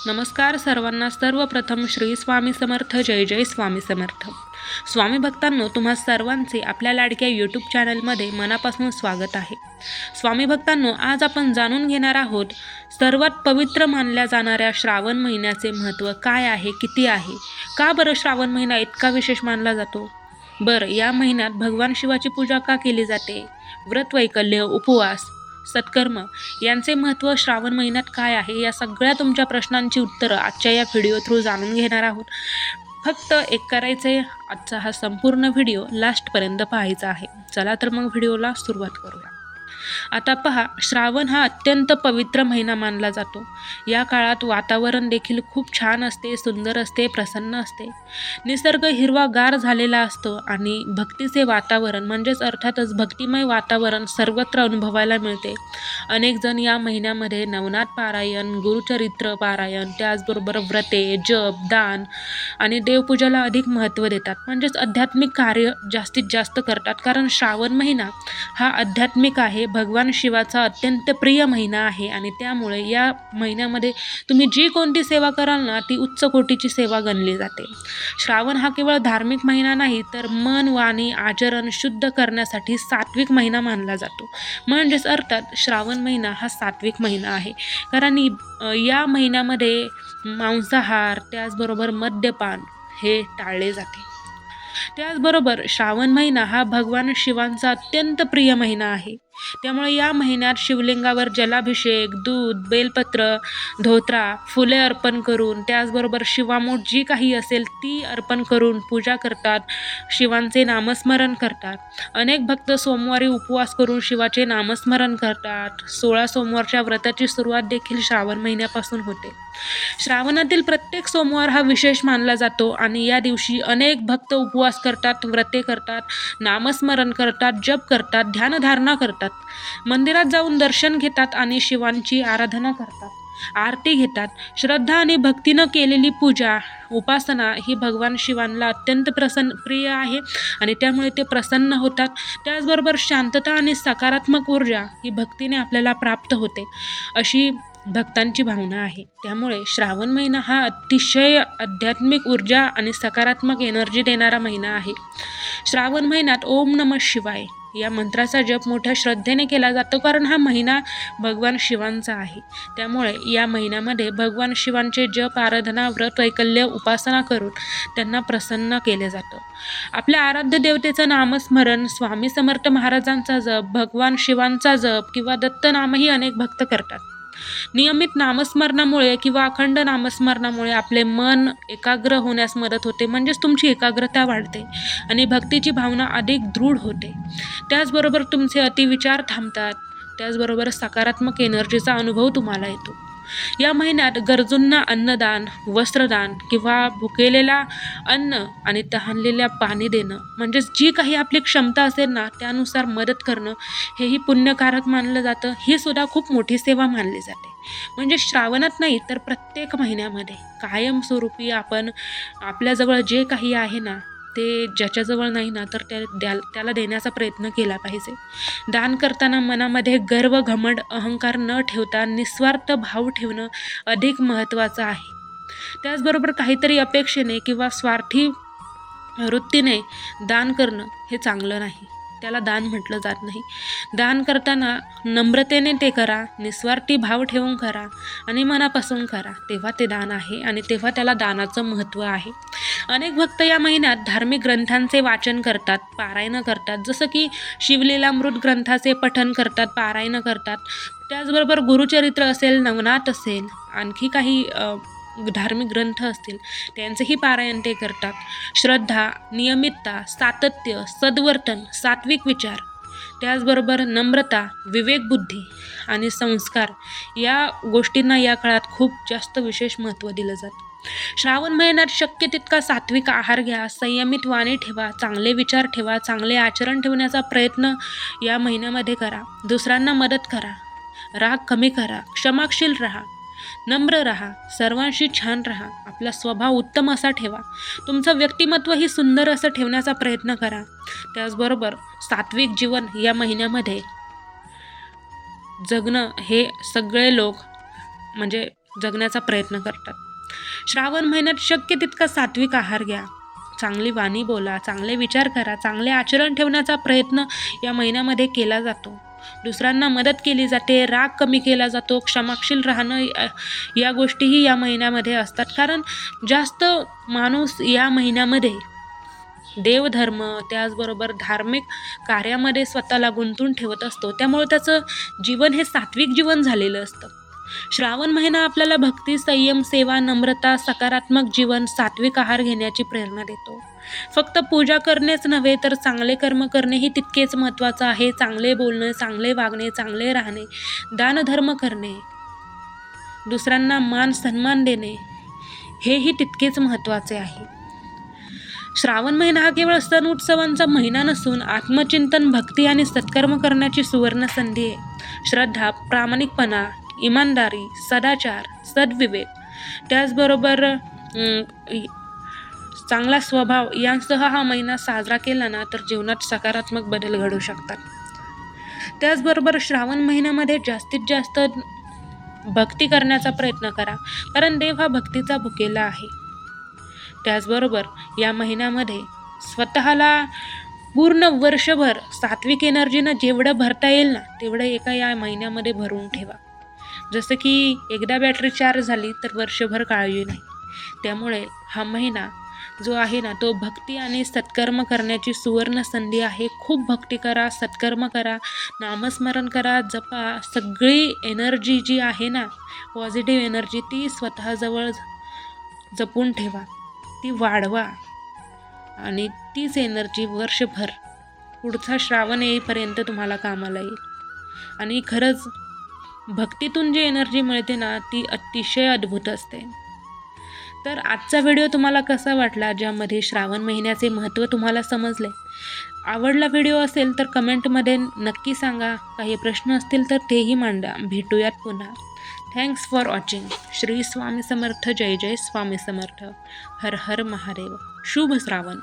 नमस्कार सर्वांना. सर्वप्रथम श्री स्वामी समर्थ. जय जय स्वामी समर्थ. स्वामी भक्तांनो, तुम्हा सर्वांचे आपल्या लाडक्या यूट्यूब चॅनलमध्ये मनापासून स्वागत आहे. स्वामी भक्तांनो, आज आपण जाणून घेणार आहोत सर्वात पवित्र मानल्या जाणाऱ्या श्रावण महिन्याचे महत्त्व काय आहे, किती आहे, का बरं श्रावण महिना इतका विशेष मानला जातो. बरं, या महिन्यात भगवान शिवाची पूजा का केली जाते, व्रत वैकल्य, उपवास, सत्कर्म यांचे महत्त्व श्रावण महिन्यात काय आहे, या सगळ्या तुमच्या प्रश्नांची उत्तरं आजच्या या व्हिडिओ थ्रू जाणून घेणार आहोत. फक्त एक करायचं आहे, आजचा हा संपूर्ण व्हिडिओ लास्टपर्यंत पाहायचा आहे. चला तर मग व्हिडिओला सुरुवात करूया. आता पहा, श्रावण हा अत्यंत पवित्र महिना मानला जातो. या काळात वातावरण देखील खूप छान असते, सुंदर असते, प्रसन्न असते. निसर्ग हिरवागार झालेला असतो आणि भक्तीचे वातावरण म्हणजेच अर्थातच भक्तिमय वातावरण सर्वत्र अनुभवायला मिळते. अनेक जण या महिन्यामध्ये नवनाथ पारायण, गुरुचरित्र पारायण, त्याचबरोबर व्रते, जप, दान आणि देवपूजाला अधिक महत्त्व देतात. म्हणजेच आध्यात्मिक कार्य जास्तीत जास्त करतात. कारण श्रावण महिना हा आध्यात्मिक आहे, भगवान शिवाचा अत्यंत प्रिय महिना आहे आणि त्यामुळे या महिन्यामध्ये तुम्ही जी कोणती सेवा कराल ना, ती उच्च कोटीची सेवा गणली जाते. श्रावण हा केवळ धार्मिक महिना नाही, तर मन, वाणी, आचरण शुद्ध करण्यासाठी सात्विक महिना मानला जातो. म्हणजेच अर्थात श्रावण महिना हा सात्विक महिना आहे. कारण या महिन्यामध्ये मांसाहार, त्याचबरोबर मद्यपान हे टाळले जाते. त्याचबरोबर श्रावण महिना हा भगवान शिवांचा अत्यंत प्रिय महिना आहे. त्यामुळे या महिन्यात शिवलिंगावर जलाभिषेक, दूध, बेलपत्र, धोत्रा, फुले अर्पण करून, त्याचबरोबर शिवामूठ जी काही असेल ती अर्पण करून पूजा करतात, शिवांचे नामस्मरण करतात. अनेक भक्त सोमवारी उपवास करून शिवाचे नामस्मरण करतात. 16 सोमवारच्या व्रताची सुरुवात देखील श्रावण महिन्यापासून होते. श्रावणातील प्रत्येक सोमवार हा विशेष मानला जातो आणि या दिवशी अनेक भक्त उपवास करतात, व्रते करतात, नामस्मरण करतात, जप करतात, ध्यानधारणा करतात, मंदिरात जाऊन दर्शन घेतात आणि शिवांची आराधना करतात, आरती घेतात. श्रद्धा आणि भक्तीनं केलेली पूजा, उपासना ही भगवान शिवांना अत्यंत प्रिय आहे आणि त्यामुळे ते प्रसन्न होतात. त्याचबरोबर शांतता आणि सकारात्मक ऊर्जा ही भक्तीने आपल्याला प्राप्त होते, अशी भक्तांची भावना आहे. त्यामुळे श्रावण महिना हा अतिशय आध्यात्मिक ऊर्जा आणि सकारात्मक एनर्जी देणारा महिना आहे. श्रावण महिन्यात ओम नमः शिवाय या मंत्राचा जप मोठ्या श्रद्धेने केला जातो. कारण हा महिना भगवान शिवांचा आहे. त्यामुळे या महिन्यामध्ये भगवान शिवांचे जप, आराधना, व्रत वैकल्य, उपासना करून त्यांना प्रसन्न केले जातं. आपल्या आराध्य देवतेचं नामस्मरण, स्वामी समर्थ महाराजांचा जप, भगवान शिवांचा जप किंवा दत्तनामही अनेक भक्त करतात. नियमित नामस्मरणामुळे किंवा अखंड नामस्मरणामुळे आपले मन एकाग्र होण्यास मदत होते. म्हणजेच तुमची एकाग्रता वाढते आणि भक्तीची भावना अधिक दृढ होते. त्याचबरोबर तुमचे अतिविचार थांबतात. त्याचबरोबर सकारात्मक एनर्जीचा अनुभव तुम्हाला येतो. या महिन्यात गरजूंना अन्नदान, वस्त्रदान किंवा भुकेलेला अन्न आणि तहानलेल्या पाणी देणं, म्हणजेच जी काही आपली क्षमता असेल ना त्यानुसार मदत करणं, हेही पुण्यकारक मानलं जातं. ही सुद्धा खूप मोठी सेवा मानली जाते. म्हणजे श्रावणात नाही तर प्रत्येक महिन्यामध्ये कायमस्वरूपी आपण आपल्याजवळ जे काही आहे ना, ते ज्याच्याजवळ नाही ना तर त्याला देण्याचा प्रयत्न केला पाहिजे. दान करताना मनामध्ये गर्व, घमंड, अहंकार न ठेवता निस्वार्थ भाव ठेवणं अधिक महत्त्वाचं आहे. त्याचबरोबर काहीतरी अपेक्षेने किंवा स्वार्थी वृत्तीने दान करणं हे चांगलं नाही. त्याला दान म्हटलं जात नाही. दान करताना नम्रतेने ते करा, निस्वार्थी भाव ठेवून करा आणि मनापासून करा. तेव्हा ते दान आहे आणि तेव्हा त्याला दानाचं महत्त्व आहे. अनेक भक्त या महिन्यात धार्मिक ग्रंथांचे वाचन करतात, पारायण करतात. जसं की शिवलीलामृत ग्रंथाचे पठण करतात, पारायण करतात. त्याचबरोबर गुरुचरित्र असेल, नवनाथ असेल, आणखी काही धार्मिक ग्रंथ असतील त्यांचेही पारायण ते करतात. श्रद्धा, नियमितता, सातत्य, सद्वर्तन, सात्विक विचार, त्याचबरोबर नम्रता, विवेकबुद्धी आणि संस्कार या गोष्टींना या काळात खूप जास्त विशेष महत्त्व दिलं जातं. श्रावण महिन्यात शक्य तितका सात्विक आहार घ्या, संयमित वाणी ठेवा, चांगले विचार ठेवा, चांगले आचरण ठेवण्याचा प्रयत्न या महिन्यामध्ये करा. दुसऱ्यांना मदत करा, राग कमी करा, क्षमाशील राहा, नम्र राहा, सर्वांशी छान राहा, आपला स्वभाव उत्तम असा ठेवा, तुमचं व्यक्तिमत्वही सुंदर असं ठेवण्याचा प्रयत्न करा. त्याचबरोबर सात्विक जीवन या महिन्यामध्ये जगणं हे सगळे लोक म्हणजे जगण्याचा प्रयत्न करतात. श्रावण महिन्यात शक्य तितका सात्विक आहार घ्या, चांगली वाणी बोला, चांगले विचार करा, चांगले आचरण ठेवण्याचा प्रयत्न या महिन्यामध्ये केला जातो. दुसऱ्यांना मदत केली जाते, राग कमी केला जातो, क्षमाशील राहणं या गोष्टीही या महिन्यामध्ये असतात. कारण जास्त माणूस या महिन्यामध्ये देवधर्म त्याचबरोबर धार्मिक कार्यामध्ये स्वतःला गुंतून ठेवत असतो. त्यामुळे त्याचं जीवन हे सात्विक जीवन झालेलं असतं. श्रावण महिना आपल्याला भक्ती, संयम, सेवा, नम्रता, सकारात्मक जीवन, सात्विक आहार घेण्याची प्रेरणा देतो. फक्त पूजा करणेच नव्हे तर चांगले कर्म करणेही तितकेच महत्त्वाचं आहे. चांगले बोलणे, चांगले वागणे, चांगले राहणे, दानधर्म करणे, दुसऱ्यांना मान सन्मान देणे हेही तितकेच महत्त्वाचे आहे. श्रावण महिना हा केवळ सण उत्सवांचा महिना नसून आत्मचिंतन, भक्ती आणि सत्कर्म करण्याची सुवर्ण संधी आहे. श्रद्धा, प्रामाणिकपणा, इमानदारी, सदाचार, सद्विवेक, त्याचबरोबर चांगला स्वभाव यांसह हा महिना साजरा केला ना तर जीवनात सकारात्मक बदल घडू शकतात. त्याचबरोबर श्रावण महिन्यामध्ये जास्तीत जास्त भक्ती करण्याचा प्रयत्न करा, कारण देव हा भक्तीचा भुकेला आहे. त्याचबरोबर या महिन्यामध्ये स्वतःला पूर्ण वर्षभर सात्विक एनर्जीनं जेवढं भरता येईल ना तेवढं एका या महिन्यामध्ये भरून ठेवा. जसं की एकदा बॅटरी चार्ज झाली तर वर्षभर काळजी नाही. त्यामुळे हा महिना जो आहे ना तो भक्ती आणि सत्कर्म करण्याची सुवर्ण संधी आहे. खूप भक्ती करा, सत्कर्म करा, नामस्मरण करा, जपा. सगळी एनर्जी जी आहे ना, पॉझिटिव्ह एनर्जी, ती स्वतःजवळ जपून ठेवा, ती वाढवा आणि तीच एनर्जी वर्षभर पुढचा श्रावण येईपर्यंत तुम्हाला कामाला येईल. आणि खरंच भक्तीतून जी एनर्जी मिळते ना ती अतिशय अद्भुत असते. तर आजचा व्हिडिओ तुम्हाला कसा वाटला, ज्यामध्ये श्रावण महिन्याचे महत्त्व तुम्हाला समजले? आवडला व्हिडिओ असेल तर कमेंटमध्ये नक्की सांगा. काही प्रश्न असतील तर तेही मांडा. भेटूयात पुन्हा. Thanks for watching. Shri Swami Samarth. जय जय स्वामी समर्थ. हर हर महादेव. शुभ श्रावण.